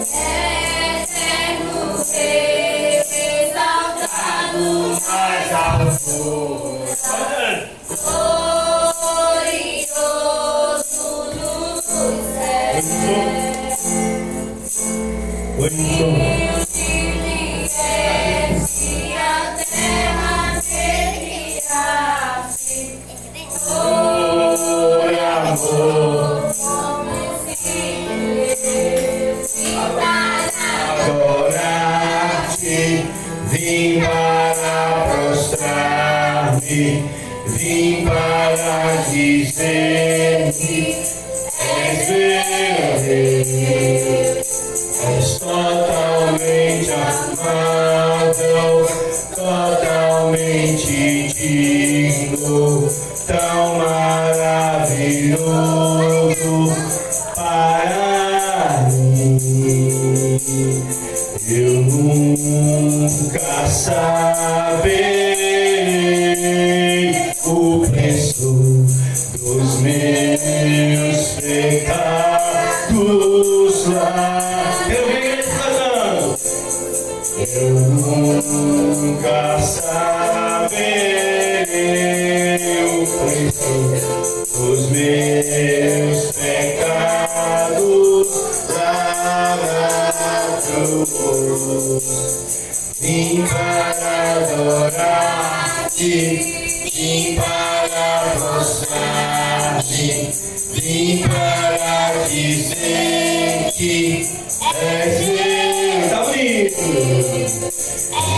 Eterno Rei, exaltado mais alto, glorioso nos céus. Deus de viesse a terra que criasse, por amor, somos filhos, adorar-te, vim para prostrar-me, vim para dizer-te, és meu Deus, és totalmente amável, totalmente digno, tão maravilhoso para mim. Eu nunca saberei o preço dos meus pecados lá. Eu nunca saberei o preço dos meus pecados lá na cruz. Vim para adorar-te, vim para prostrar-te, vim para dizer que és meu. Tá bonito!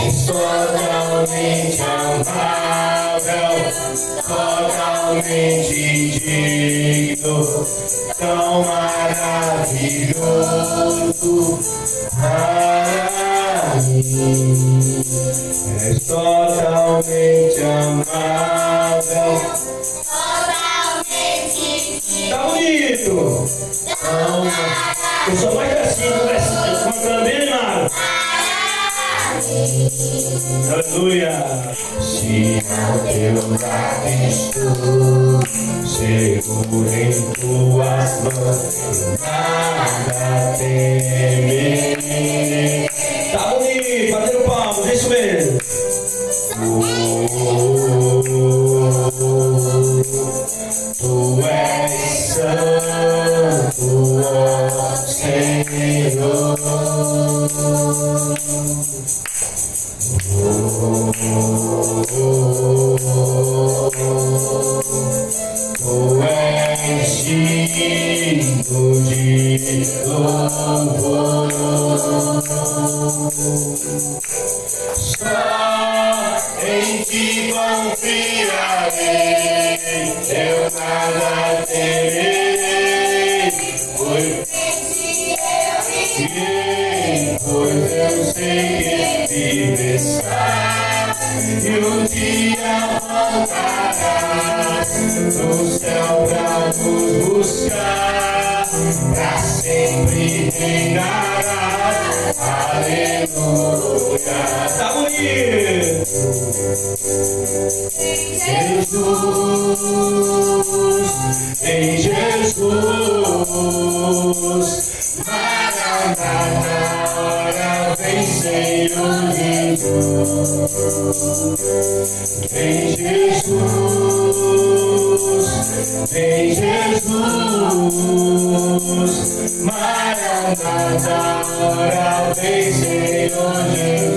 És totalmente amável, totalmente digno, tão maravilhoso para mim. És totalmente amável, totalmente digno. Tá bonito! Eu sou mais assim, cantando bem animado. Aleluia! Se ao teu lado estou, seguro em tuas mãos, nada temerei. Tá bonito, batendo palmas, é isso mesmo. Tu és santo, ó Senhor. Tu és digno de louvor. Só em ti confiarei, eu nada temerei, pois eu sei que vives e um dia voltarás no céu pra nos buscar, pra sempre reinarás. Aleluia! Tá bonito! Em Jesus, Maranata, ora vem Senhor Jesus. Em Jesus, Maranata, ora vem Senhor Jesus.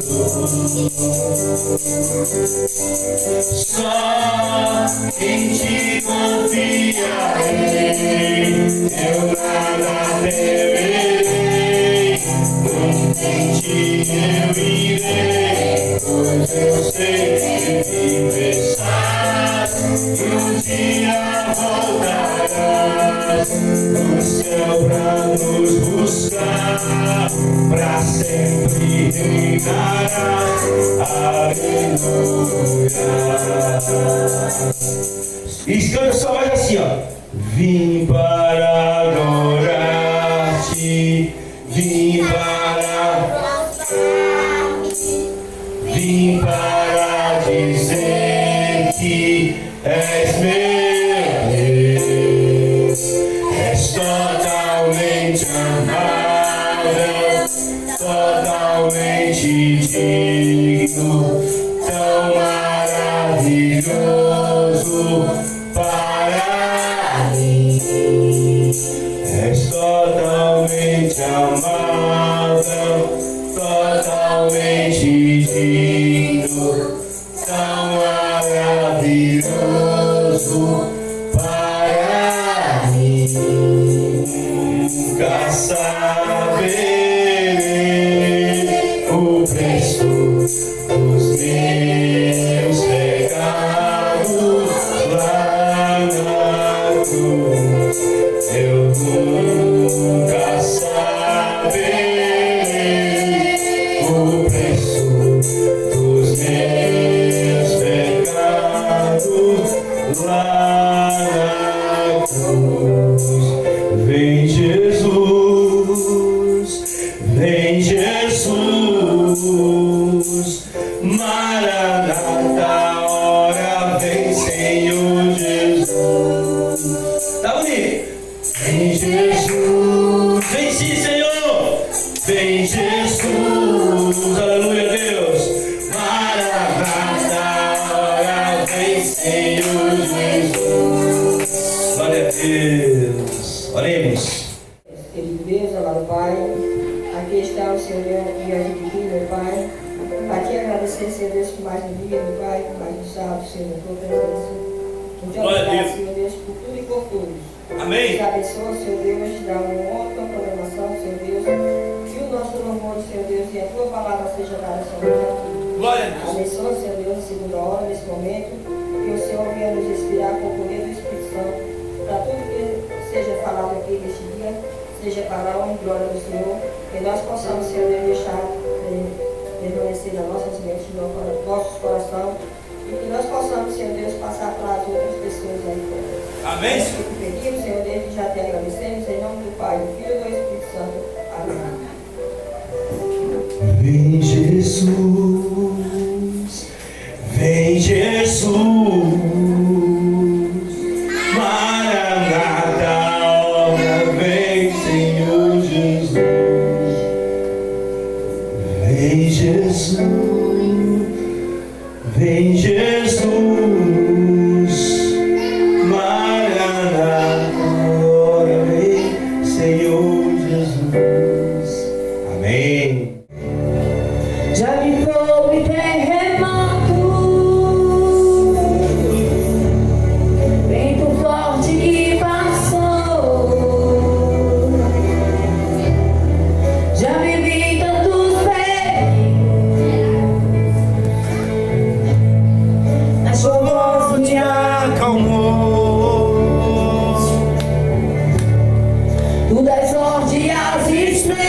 Só em ti confiarei, eu nada temerei, em ti eu irei, pois eu sei que vives e um dia voltarás no céu pra nos buscar, pra sempre reinarás. Aleluia! E canta só mais assim, ó. Vim para adorar-te, vim para dizer que és meu Deus, és totalmente amável, totalmente digno, tão maravilhoso para mim. És totalmente amável, totalmente digno, tão maravilhoso para mim. Nunca saberei o preço dos meus pecados lá na cruz. Eu nunca saberei o preço dos meus pecados lá na cruz. Vem Jesus, vem Jesus, Maranata, hora vem Senhor Jesus. Tá bonito? Vem Jesus, vem sim Senhor, vem Jesus, aleluia Deus. Maranata, hora vem Senhor Jesus. Glória a Deus. Oremos. Querido Deus, amado Pai, aqui está o Senhor diante de ti, meu Pai, para te agradecer, Senhor Deus, por mais um dia, meu Pai, por mais um sábado, Senhor, por tua presença. Muito obrigado, Senhor Deus, por tudo e por todos. Amém. Te abençoa, Senhor Deus, dá uma outra programação, Senhor Deus, que o nosso louvor, Senhor Deus, e a tua palavra seja dada somente aqui. Glória a Deus. Abençoa, Senhor Deus, na segunda hora, nesse momento, que o Senhor venha nos inspirar com o poder do Espírito Santo, para tudo que seja falado aqui neste dia, seja para a honra e glória do Senhor, que nós possamos, Senhor Deus, deixar permanecer nas nossas mentes, nos nossos corações, e que nós possamos, Senhor Deus, passar para as outras pessoas aí fora. Amém. É isso que pedimos, Senhor Deus, e já te agradecemos, em nome do Pai, do Filho e do Espírito Santo. Amém. Vem Jesus, vem Jesus, Maranata, hora vem Senhor Jesus. Vem Jesus, vem Jesus, Maranata, hora vem Senhor Jesus. Amém. Já me foi terremoto, vento forte que passou. Já vivi tantos perigos, mas sua voz me acalmou. Tu das ordens às estrelas.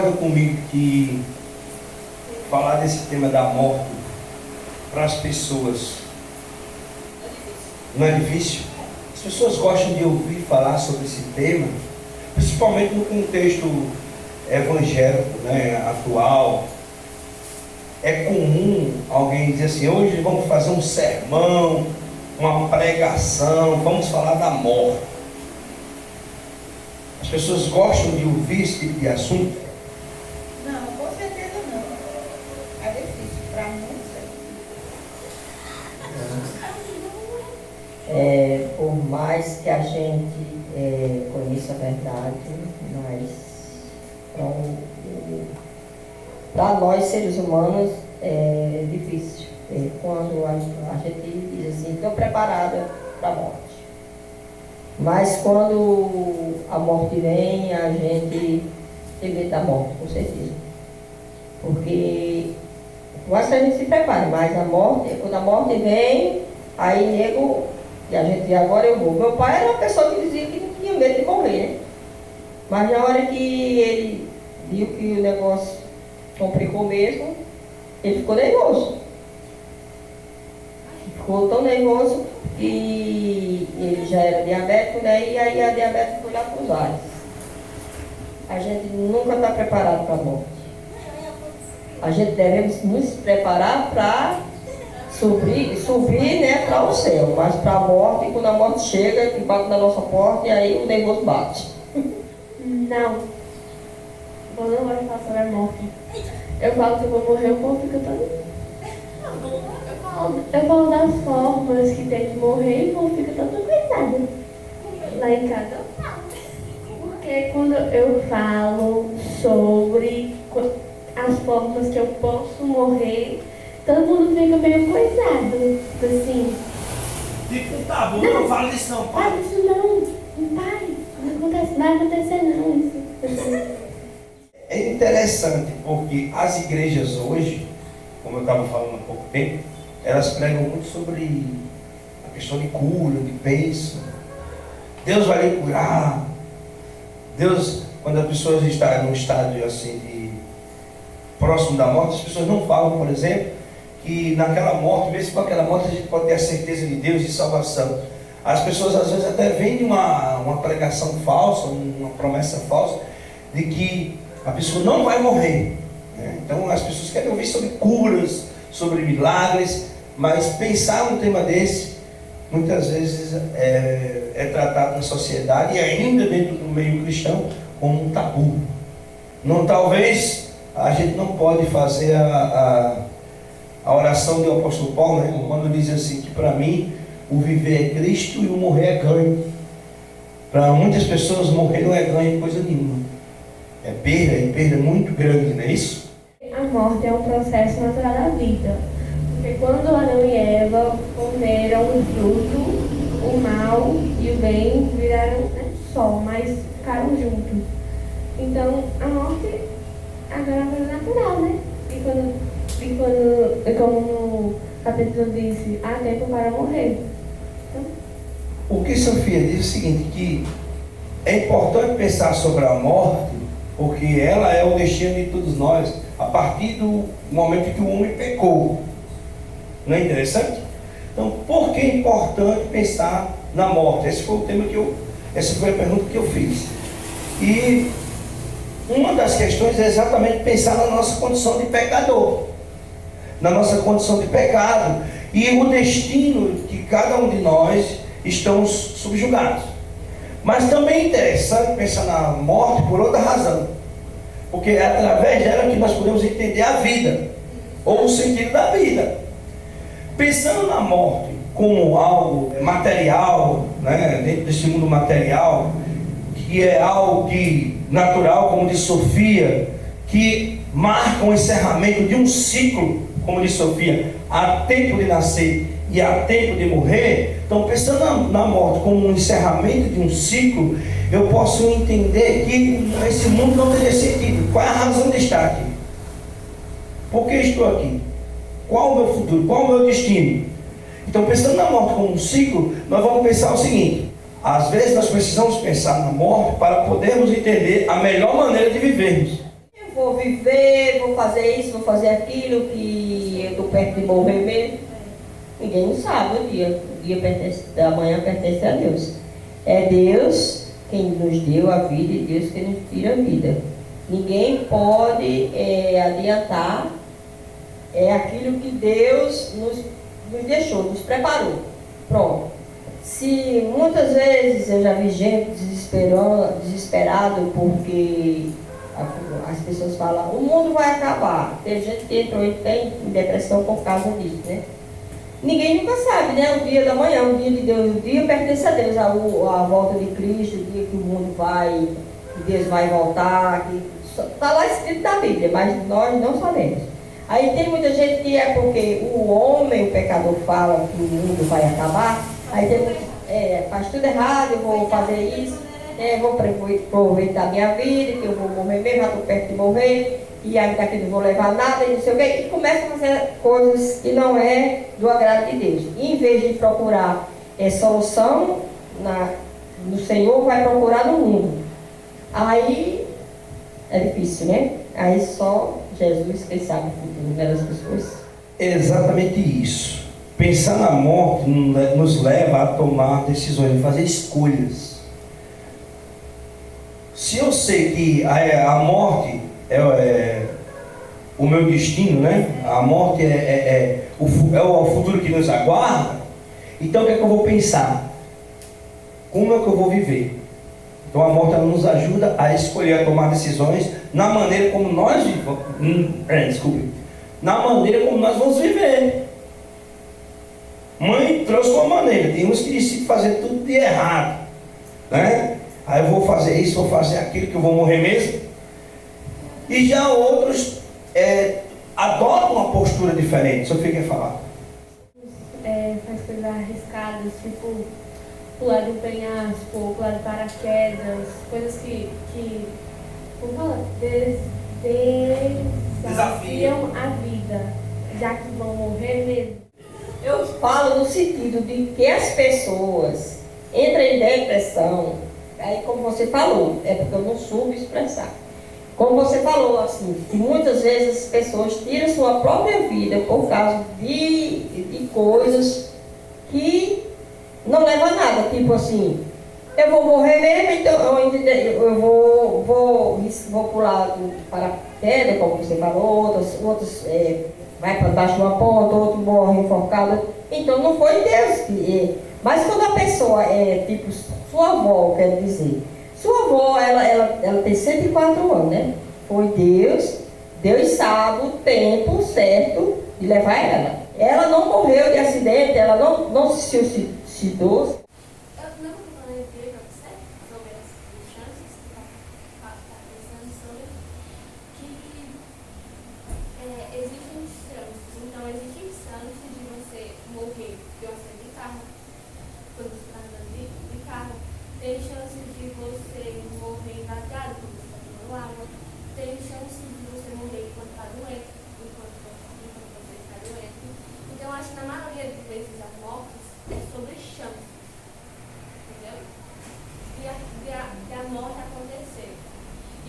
concorda comigo que falar desse tema da morte para as pessoas não é difícil? As pessoas gostam de ouvir falar sobre esse tema, principalmente no contexto evangélico, né, atual. É comum alguém dizer assim: hoje vamos fazer um sermão, uma pregação, vamos falar da morte. As pessoas gostam de ouvir esse tipo de assunto? Não, com certeza não. É difícil, para muitos. Por mais que a gente conheça a verdade, mas para nós seres humanos é difícil. Quando a gente diz assim, estou preparada para a morte. Mas quando a morte vem, a gente tem medo da morte, com certeza. Porque por mais que a gente se prepare, mas a morte, quando a morte vem, aí nego, e a gente agora eu vou. Meu pai era uma pessoa que dizia que não tinha medo de morrer, né? Mas na hora que ele viu que o negócio complicou mesmo, ele ficou nervoso. Ficou tão nervoso que ele já era diabético, né? E aí a diabetes foi lá para os ares. A gente nunca está preparado para a morte. A gente devemos nos preparar para subir, né, para o céu, mas para a morte, quando a morte chega, que bate na nossa porta, e aí o nervoso bate. Não. Eu não gosto de falar sobre a morte. Eu falo que eu vou morrer, o povo fica todo... Eu falo das formas que tem de morrer e o povo fica todo coitado. Lá em casa eu falo. Porque quando eu falo sobre as formas que eu posso morrer, todo mundo fica meio coisado. Assim. Tipo, tá bom, não fala disso não, pai. Fala isso não, pai. Não acontece, vai acontecer não isso. É interessante porque as igrejas hoje, como eu estava falando há pouco tempo, elas pregam muito sobre a questão de cura, de bênção. Deus vai lhe curar. Deus, quando as pessoas estão num estágio assim de próximo da morte, as pessoas não falam, por exemplo, que naquela morte, mesmo com aquela morte, a gente pode ter a certeza de Deus e salvação. As pessoas às vezes até vendem uma pregação falsa, uma promessa falsa, de que a pessoa não vai morrer, né? Então as pessoas querem ouvir sobre curas, sobre milagres, mas pensar num tema desse, muitas vezes é tratado na sociedade e ainda dentro do meio cristão como um tabu. Não, talvez a gente não pode fazer a oração do apóstolo Paulo, né? Quando diz assim que para mim o viver é Cristo e o morrer é ganho. Para muitas pessoas morrer não é ganho coisa nenhuma. É perda muito grande, não é isso? A morte é um processo natural da vida. Porque quando Adão e Eva comeram o fruto, o mal e o bem viraram, né, só, mas ficaram juntos. Então a morte agora é uma coisa natural, né? E como no capítulo disse, há tempo para morrer. Então, O que Sofia diz é o seguinte, que é importante pensar sobre a morte, porque ela é o destino de todos nós, a partir do momento que o homem pecou. Não é interessante? Então, por que é importante pensar na morte? Esse foi o tema essa foi a pergunta que eu fiz. E uma das questões é exatamente pensar na nossa condição de pecador, na nossa condição de pecado e o destino que cada um de nós estamos subjugados. Mas também é interessante pensar na morte por outra razão, porque é através dela que nós podemos entender a vida, ou o sentido da vida. Pensando na morte como algo material, né, dentro desse mundo material, que é algo natural, como diz Sofia, que marca o encerramento de um ciclo, como diz Sofia, há tempo de nascer e há tempo de morrer. Então, pensando na morte como um encerramento de um ciclo, eu posso entender que esse mundo não teria sentido. Qual é a razão de estar aqui? Por que estou aqui? Qual o meu futuro? Qual o meu destino? Então, pensando na morte como um ciclo, nós vamos pensar o seguinte: às vezes nós precisamos pensar na morte para podermos entender a melhor maneira de vivermos. Quem vou viver, vou fazer isso, vou fazer aquilo, que eu estou perto de morrer mesmo. Ninguém não sabe o dia. O dia da manhã pertence a Deus. É Deus quem nos deu a vida e Deus quem nos tira a vida. Ninguém pode adiantar aquilo que Deus nos deixou, nos preparou. Pronto. Se muitas vezes eu já vi gente desesperado porque as pessoas falam, o mundo vai acabar. Tem gente que entrou em depressão por causa disso, né? Ninguém nunca sabe, né? O dia da manhã, o dia de Deus, o dia pertence a Deus, a volta de Cristo, o dia que o mundo vai, que Deus vai voltar, está lá escrito na Bíblia, mas nós não sabemos. Aí tem muita gente que é porque o homem, o pecador, fala que o mundo vai acabar, aí tem, faz tudo errado, eu vou fazer isso, vou aproveitar a minha vida, que eu vou morrer mesmo, já estou perto de morrer, e ainda daqui não vou levar nada, e não sei o quê, e começa a fazer coisas que não é do agrado de Deus. E em vez de procurar solução no Senhor, vai procurar no mundo. Aí é difícil, né? Aí só Jesus que sabe o futuro das pessoas. Exatamente isso. Pensar na morte nos leva a tomar decisões, a fazer escolhas. Se eu sei que a morte é o meu destino, né? A morte é o futuro que nos aguarda, então o que é que eu vou pensar? Como é que eu vou viver? Então a morte ela nos ajuda a escolher, a tomar decisões na maneira como nós na maneira como nós vamos viver. Mãe trouxe uma maneira, tem uns que decidem fazer tudo de errado, né? Aí eu vou fazer isso, vou fazer aquilo, que eu vou morrer mesmo. E já outros adotam uma postura diferente. Sofia quer falar? Faz coisas arriscadas, tipo pular do penhasco, pular de paraquedas, coisas que como fala, desafiam a vida, já que vão morrer mesmo. Eu falo no sentido de que as pessoas entram em depressão, aí como você falou, é porque eu não soube expressar. Como você falou, assim, que muitas vezes as pessoas tiram sua própria vida por causa de coisas que não levam a nada. Tipo assim, eu vou morrer mesmo, então eu vou pular do paraquedas, como você falou, outros vai para baixo de uma ponta, outro morre enforcado. Então não foi Deus que... Mas quando a pessoa tipo sua avó, quer dizer, sua avó, ela tem 104 anos, né? Foi Deus sabe o tempo certo de levar ela. Ela não morreu de acidente, ela não se suicidou. Tem chance de você morrer engasgado quando você está tomando água. Tem chance de você morrer enquanto está doente, enquanto você está doente. Então, acho que na maioria das vezes as mortes é sobre chance. Entendeu? E a morte acontecer.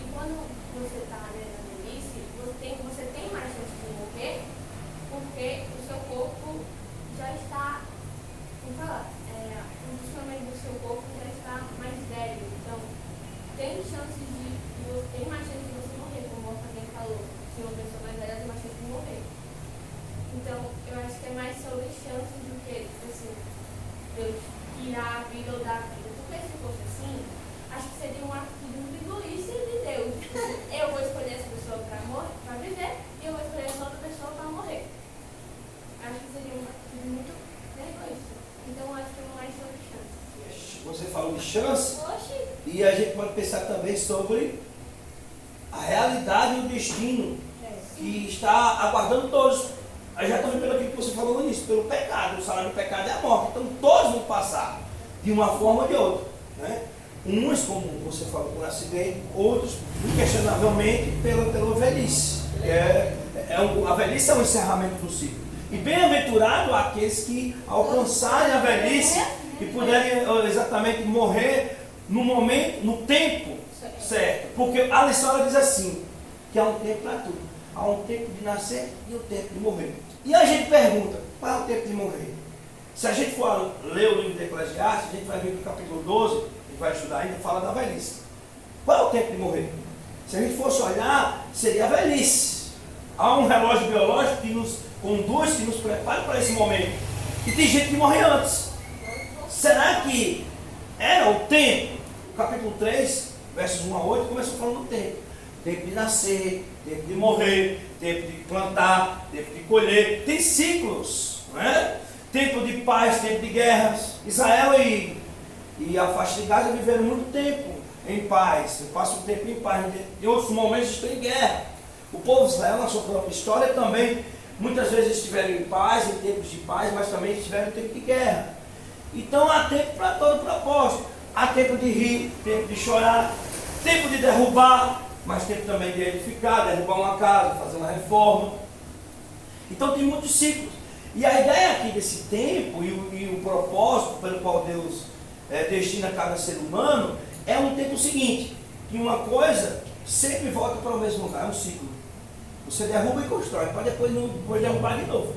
E quando você está na velhice, você tem mais chance de morrer, porque o seu corpo já está, como falar, o funcionamento do seu corpo já está mais velho. Então, tem chance tem mais chance de você morrer, como alguém falou. Se uma pessoa mais velha tem mais chance de morrer. Então, eu acho que é mais sobre chance do que, assim, Deus tirar a vida ou dar a vida. Porque se fosse assim, acho que seria um atitude muito egoísta de Deus. Eu vou escolher essa pessoa para viver e eu vou escolher essa outra pessoa para morrer. Acho que seria uma atitude muito egoísta. Então, acho que é mais sobre chance. Você falou de chance, Oxi. e a gente pode pensar também sobre a realidade e o destino que está aguardando todos. Aí já também pelo que você falou no início, pelo pecado. O salário do pecado é a morte. Então todos vão passar de uma forma ou de outra, né? Uns, como você falou, por acidente, outros, inquestionavelmente, pela velhice. A velhice é um encerramento do ciclo. E bem-aventurado aqueles que alcançarem a velhice e puderem exatamente morrer no momento, no tempo certo. Porque a lição ela diz assim, que há um tempo para tudo. Há um tempo de nascer e um tempo de morrer. E a gente pergunta, qual é o tempo de morrer? Se a gente for ler o livro de Eclesiastes, a gente vai ver que no capítulo 12, a gente vai estudar ainda, fala da velhice. Qual é o tempo de morrer? Se a gente fosse olhar, seria a velhice. Há um relógio biológico que nos conduz, que nos prepara para esse momento. E tem gente que morre antes. Será que era o tempo? O capítulo 3, versos 1 a 8, começou falando do tempo. Tempo de nascer, tempo de morrer, tempo de plantar, tempo de colher. Tem ciclos, não é? Tempo de paz, tempo de guerras. Israel e a faixa de Gaza viveram muito tempo em paz. Passam um tempo em paz. Em outros momentos estão em guerra. O povo de Israel, na sua própria história, também muitas vezes estiveram em paz, em tempos de paz, mas também estiveram em tempo de guerra. Então há tempo para todo propósito. Há tempo de rir, tempo de chorar, tempo de derrubar, mas tempo também de edificar, derrubar uma casa, fazer uma reforma. Então tem muitos ciclos. E a ideia aqui desse tempo e o propósito pelo qual Deus destina cada ser humano é um tempo seguinte, que uma coisa sempre volta para o mesmo lugar, é um ciclo. Você derruba e constrói, para depois derrubar de novo.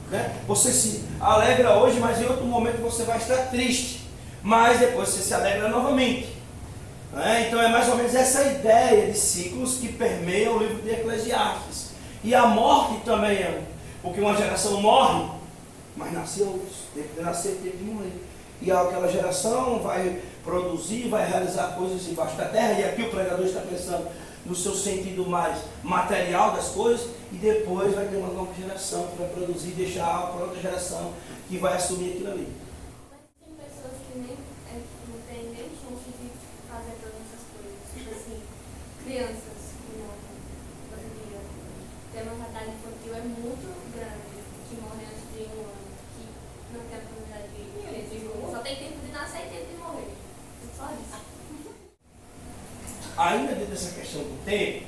Né? Você se alegra hoje, mas em outro momento você vai estar triste. Mas depois você se alegra novamente. Né? Então é mais ou menos essa ideia de ciclos que permeiam o livro de Eclesiastes. E a morte também é, porque uma geração morre, mas nasce outros. Tempo de nascer, tempo de morrer. E aquela geração vai produzir, vai realizar coisas embaixo da terra. E aqui o pregador está pensando no seu sentido mais material das coisas, e depois vai ter uma nova geração que vai produzir e deixar para outra geração que vai assumir aquilo ali. Mas tem pessoas que não têm nem chance de fazer todas essas coisas. Tipo assim, crianças que morrem. Hoje em dia, ter uma mortalidade infantil é muito grande, que morrem antes de 1 ano, que não tem a oportunidade de só tem tempo de nascer e tempo de morrer. Só isso. Ainda dentro dessa questão do tempo,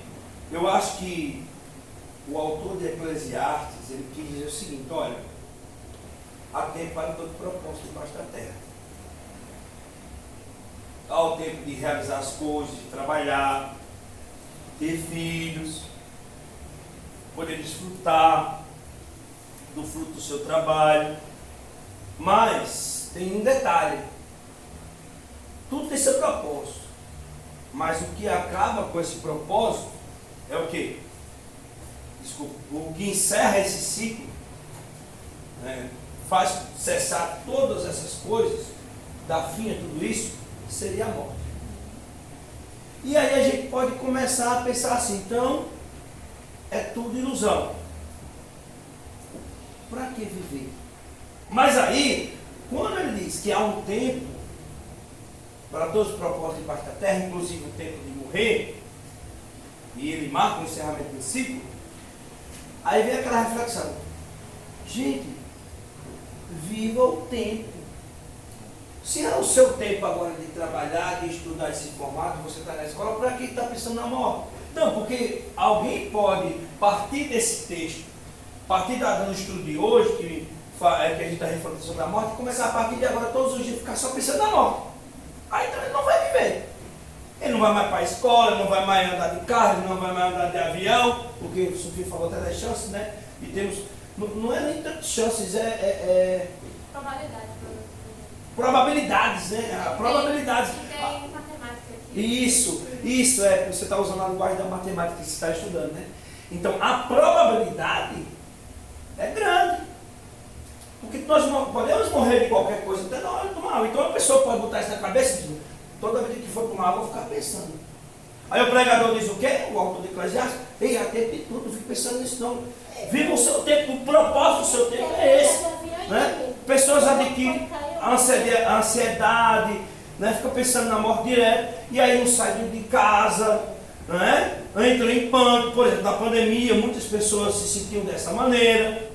eu acho que o autor de Eclesiastes, ele quis dizer o seguinte: olha, há tempo para todo propósito debaixo da terra. Há o tempo de realizar as coisas, de trabalhar, ter filhos, poder desfrutar do fruto do seu trabalho. Mas tem um detalhe: tudo tem seu propósito. Mas o que acaba com esse propósito é o quê? Desculpa, o que encerra esse ciclo, né, faz cessar todas essas coisas, dá fim a tudo isso, seria a morte. E aí a gente pode começar a pensar assim: então é tudo ilusão. Para que viver? Mas aí, quando ele diz que há um tempo para todos os propósitos debaixo da terra, inclusive o tempo de morrer, e ele marca o encerramento do ciclo, aí vem aquela reflexão: gente, viva o tempo. Se é o seu tempo agora de trabalhar, de estudar e se formar, que você está na escola, para que está pensando na morte? Não, porque alguém pode partir desse texto, partir do estudo de hoje, que a gente está refletindo sobre a morte, e começar a partir de agora todos os dias ficar só pensando na morte. Aí então ele não vai viver. Ele não vai mais para a escola, ele não vai mais andar de carro, ele não vai mais andar de avião, porque o Sofia falou até das chances, né? E temos, não é nem tantas chances, probabilidades, né? Probabilidades. Tem matemática aqui. Isso, você está usando a linguagem da matemática que você está estudando, né? Então a probabilidade é grande. Porque nós podemos morrer de qualquer coisa até na hora de tomar água. Então a pessoa pode botar isso na cabeça e dizer: toda vez que for tomar água, eu vou ficar pensando. Aí o pregador diz o quê? O autor de Eclesiastes: ei, há tempo de tudo, não fique pensando nisso não. Viva o seu tempo, o propósito do seu tempo é esse. Né? Pessoas adquirem a ansiedade, né? Ficam pensando na morte direto, e aí não saem de casa, né? Entram em pânico. Por exemplo, na pandemia, muitas pessoas se sentiam dessa maneira.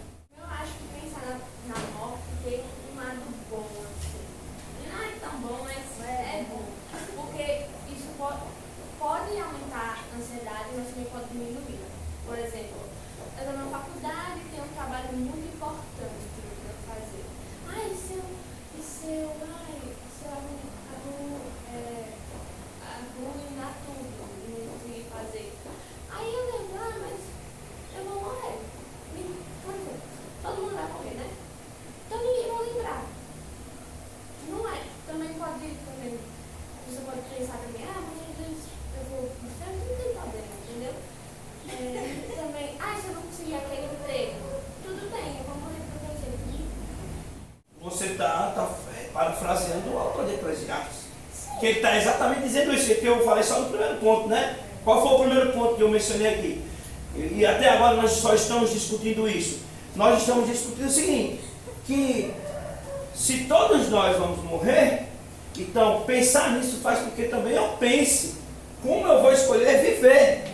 Pode aumentar a ansiedade, mas também pode diminuir. Por exemplo, eu estou na faculdade e tenho um trabalho muito importante para fazer. E se eu arruinar tudo e não conseguir fazer? Aí Que ele está exatamente dizendo isso, que eu falei só no primeiro ponto, né? Qual foi o primeiro ponto que eu mencionei aqui? E até agora nós só estamos discutindo isso. Nós estamos discutindo o seguinte, que se todos nós vamos morrer, então pensar nisso faz com que também eu pense como eu vou escolher viver.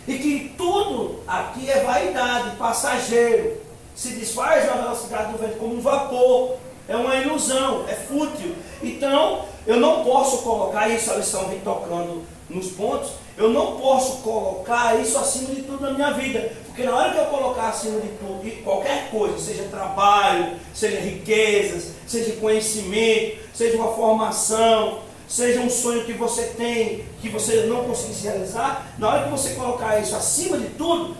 E que tudo aqui é vaidade, passageiro, se desfaz na velocidade do vento como um vapor, é uma ilusão, é fútil. Então, eu não posso colocar isso, a lição vem tocando nos pontos, eu não posso colocar isso acima de tudo na minha vida, porque na hora que eu colocar acima de tudo, qualquer coisa, seja trabalho, seja riquezas, seja conhecimento, seja uma formação, seja um sonho que você tem, que você não conseguir se realizar, na hora que você colocar isso acima de tudo,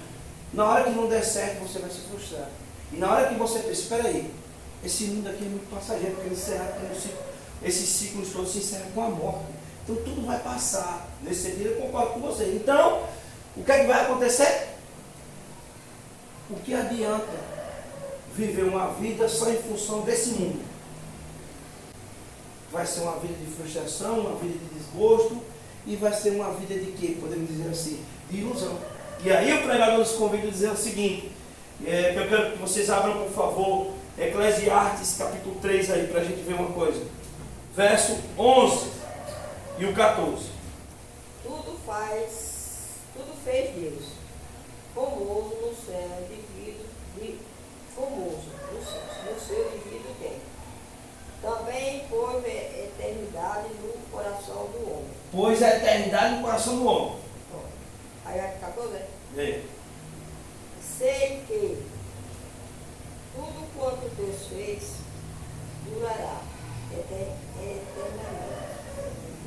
na hora que não der certo, você vai se frustrar. E na hora que você pensa, espera aí, esse mundo aqui é muito passageiro, porque esses ciclos todos se encerram com a morte. Então tudo vai passar. Nesse sentido eu concordo com você. Então, o que é que vai acontecer? O que adianta viver uma vida só em função desse mundo? Vai ser uma vida de frustração, uma vida de desgosto, e vai ser uma vida de quê? Podemos dizer assim, de ilusão. E aí o pregador nos convida a dizer o seguinte, eu quero que vocês abram, por favor, Eclesiastes capítulo 3 aí, para a gente ver uma coisa. Verso 11 e o 14. Tudo fez Deus, formoso no céu, formoso no seu devido tempo. Também pôs a eternidade no coração do homem. Pôs a eternidade no coração do homem. Aí vai ficar todo, né? É. Sei que tudo quanto Deus fez durará eternamente.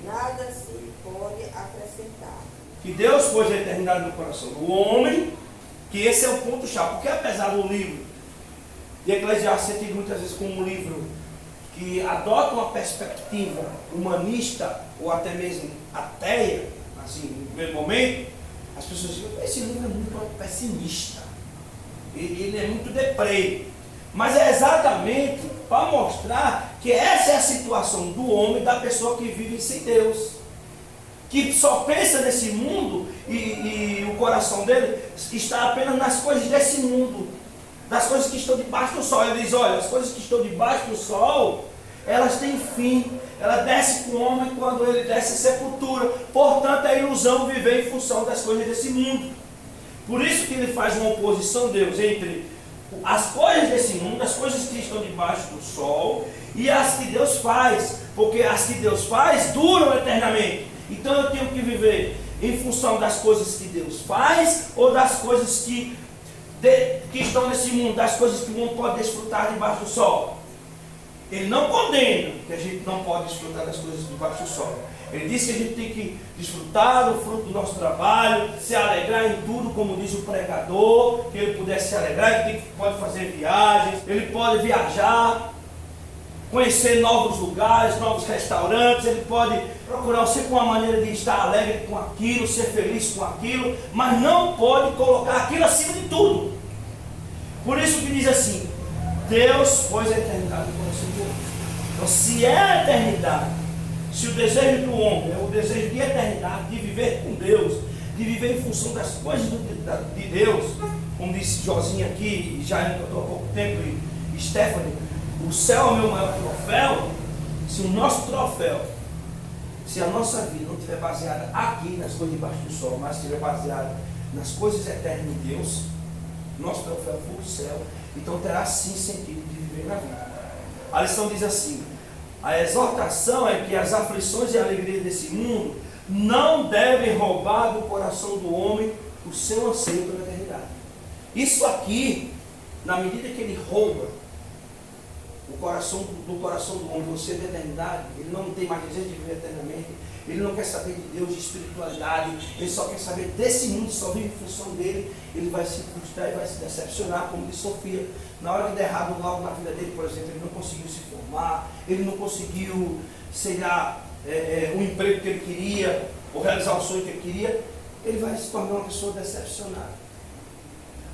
Nada se pode acrescentar. Que Deus pôs a eternidade no coração do homem, que esse é o ponto-chave. Porque apesar do livro de Eclesiastes ser tido muitas vezes como um livro que adota uma perspectiva humanista ou até mesmo ateia, assim, no primeiro momento, as pessoas dizem, esse livro é muito pessimista, ele é muito deprê. Mas é exatamente para mostrar que essa é a situação do homem, da pessoa que vive sem Deus, que só pensa nesse mundo e o coração dele está apenas nas coisas desse mundo, das coisas que estão debaixo do sol. Ele diz, olha, as coisas que estão debaixo do sol, elas têm fim, ela desce com o homem quando ele desce a sepultura, portanto é ilusão viver em função das coisas desse mundo. Por isso que ele faz uma oposição, Deus, entre as coisas desse mundo, as coisas que estão debaixo do sol e as que Deus faz, porque as que Deus faz duram eternamente. Então eu tenho que viver em função das coisas que Deus faz ou das coisas que estão nesse mundo, das coisas que o mundo pode desfrutar debaixo do sol. Ele não condena que a gente não pode desfrutar das coisas debaixo do sol. Ele diz que a gente tem que desfrutar do fruto do nosso trabalho, se alegrar em tudo, como diz o pregador, que ele pudesse se alegrar, ele pode fazer viagens, ele pode viajar, conhecer novos lugares, novos restaurantes, ele pode procurar sempre uma maneira de estar alegre com aquilo, ser feliz com aquilo, mas não pode colocar aquilo acima de tudo. Por isso que diz assim, Deus pôs a eternidade no coração do homem. Então, se é a eternidade, se o desejo do homem é o desejo de eternidade, de viver com Deus, de viver em função das coisas de Deus, como disse Josinha aqui, já encontrou há pouco tempo, e Stephanie, o céu é o meu maior troféu. Se o nosso troféu, se a nossa vida não estiver baseada aqui nas coisas debaixo do sol, mas estiver baseada nas coisas eternas de Deus, nosso troféu for o céu, então terá sim sentido de viver na vida. A lição diz assim, a exortação é que as aflições e alegrias desse mundo não devem roubar do coração do homem o seu anseio pela eternidade. Isso aqui, na medida que ele rouba do coração do homem, você da eternidade, ele não tem mais desejo de viver eternamente, ele não quer saber de Deus, de espiritualidade, ele só quer saber desse mundo, só vive em função dele, ele vai se frustrar e vai se decepcionar, como disse Sofia. Na hora que der errado algo na vida dele, por exemplo, ele não conseguiu se formar, ele não conseguiu, sei lá, o emprego que ele queria, ou realizar o sonho que ele queria, ele vai se tornar uma pessoa decepcionada.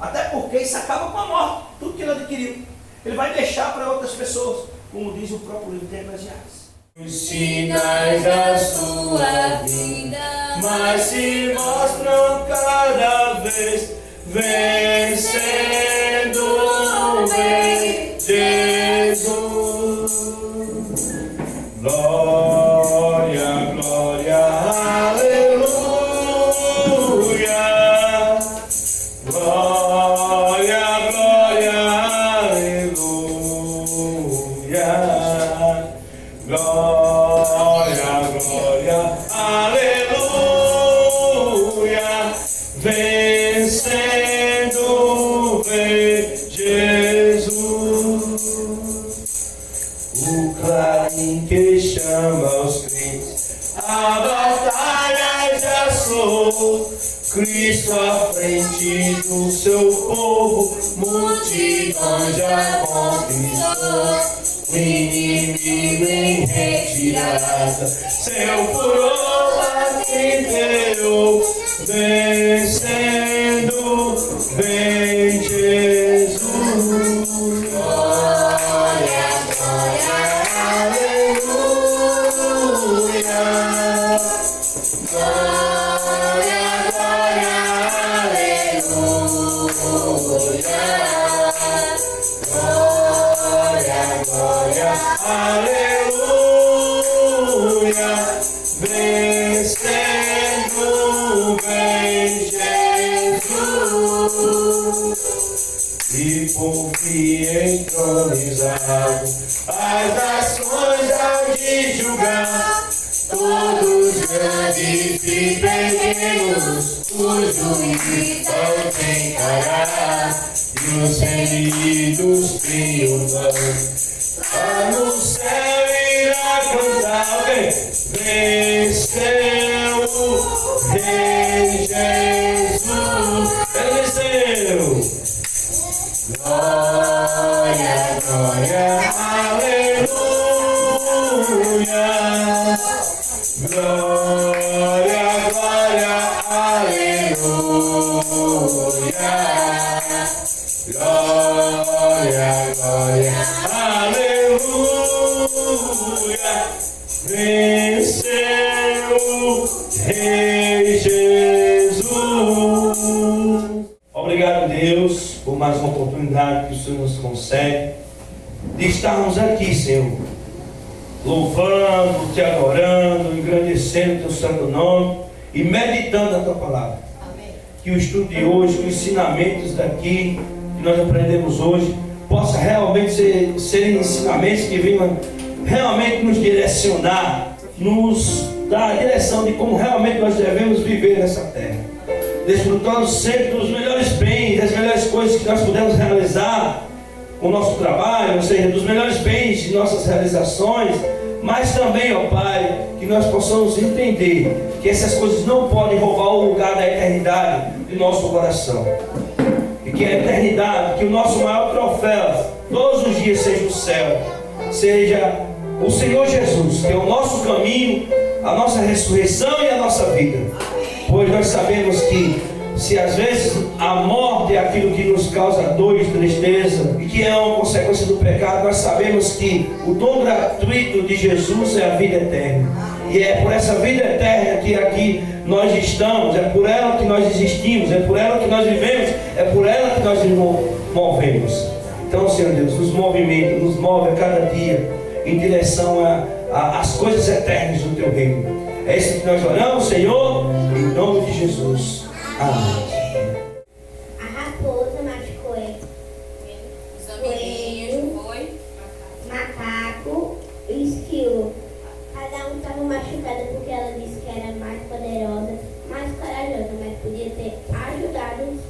Até porque isso acaba com a morte, tudo que ele adquiriu. Ele vai deixar para outras pessoas, como diz o próprio livro de Eclesiastes. Os sinais da sua vida, mas se mostram cada vez vencendo, vem Jesus. Glória, glória, aleluia. Glória, glória, aleluia. Glória, glória, aleluia. Vencendo, vem Jesus. O clarim que chama os crentes, a batalha já soou. Cristo à frente do seu povo, multidão já conquistou. O inimigo em retirada, seu furor atendeu, vencendo, vem Jesus. Glória, glória, aleluia. Glória, glória, aleluia. Glória, glória, aleluia. Vencendo, vem Jesus. E por fim entronizado, as nações há de julgar, todos grandes e pequenos, o juiz encarará, e os feridos triunfantes, lá no céu irá cantar. Venceu o Rei Jesus, ele venceu. Glória, glória, aleluia. Glória, glória, aleluia. Glória, glória, aleluia. Venceu o Rei Jesus. Obrigado, Deus, por mais uma oportunidade que o Senhor nos concede de estarmos aqui, Senhor, louvando, te adorando, engrandecendo o teu santo nome e meditando a tua palavra. Amém. Que o estudo de hoje, os ensinamentos daqui que nós aprendemos hoje, possa realmente serem ensinamentos que venham realmente nos direcionar, nos dar a direção de como realmente nós devemos viver nessa terra, desfrutando sempre dos melhores bens, das melhores coisas que nós podemos realizar com o nosso trabalho, ou seja, dos melhores bens de nossas realizações, mas também, ó Pai, que nós possamos entender que essas coisas não podem roubar o lugar da eternidade do nosso coração, e que a eternidade, que o nosso maior troféu todos os dias seja o céu, seja o Senhor Jesus, que é o nosso caminho, a nossa ressurreição e a nossa vida. Pois nós sabemos que se às vezes a morte é aquilo que nos causa dor e tristeza, e que é uma consequência do pecado, nós sabemos que o dom gratuito de Jesus é a vida eterna. E é por essa vida eterna que aqui nós estamos, é por ela que nós existimos, é por ela que nós vivemos, é por ela que nós nos movemos. Então, Senhor Deus, nos movimenta, nos move a cada dia em direção às coisas eternas do teu reino. É isso que nós oramos, Senhor, em nome de Jesus. Amém. A raposa machucou ele. Os amiguinhos foi. Macaco e esquilo. Cada um estava machucado porque ela disse que era mais poderosa, mais corajosa, mas podia ter ajudado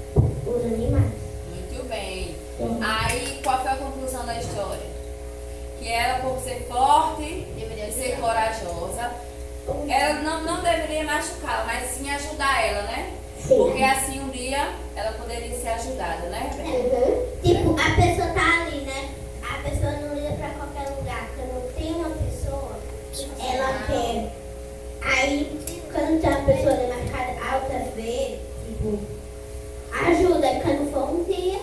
os animais. Muito bem. Sim. Aí, qual foi a conclusão da história? Que ela, por ser forte, deveria ser corajosa, ela não deveria machucá-la, mas sim ajudar ela, né? Sim. Porque assim um dia ela poderia ser ajudada, né? Tipo, a pessoa tá ali, né? A pessoa não liga pra qualquer lugar. Quando tem uma pessoa, ela quer. Aí, quando tem uma pessoa machucada altas vezes, tipo, ajuda. E quando for um dia,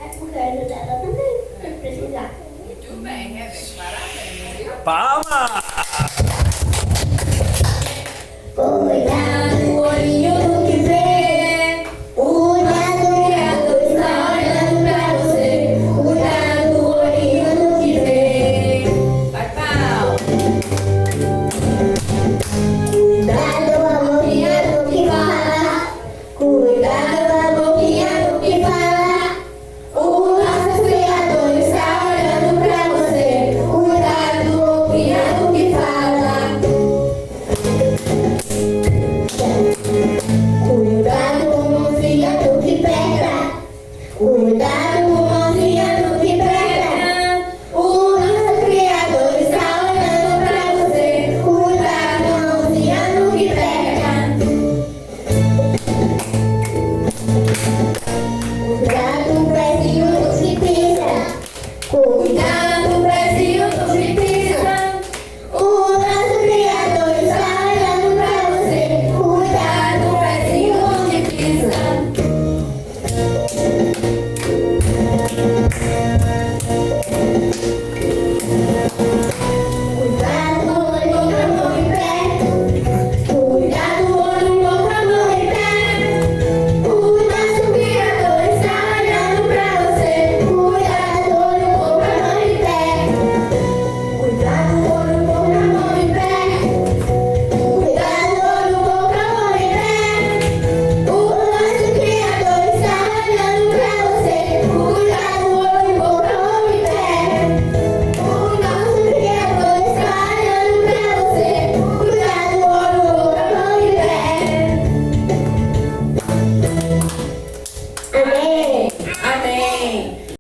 é porque ajuda ela também, se precisar. Muito Muito bem, Rebeca. Parabéns, viu? Palmas!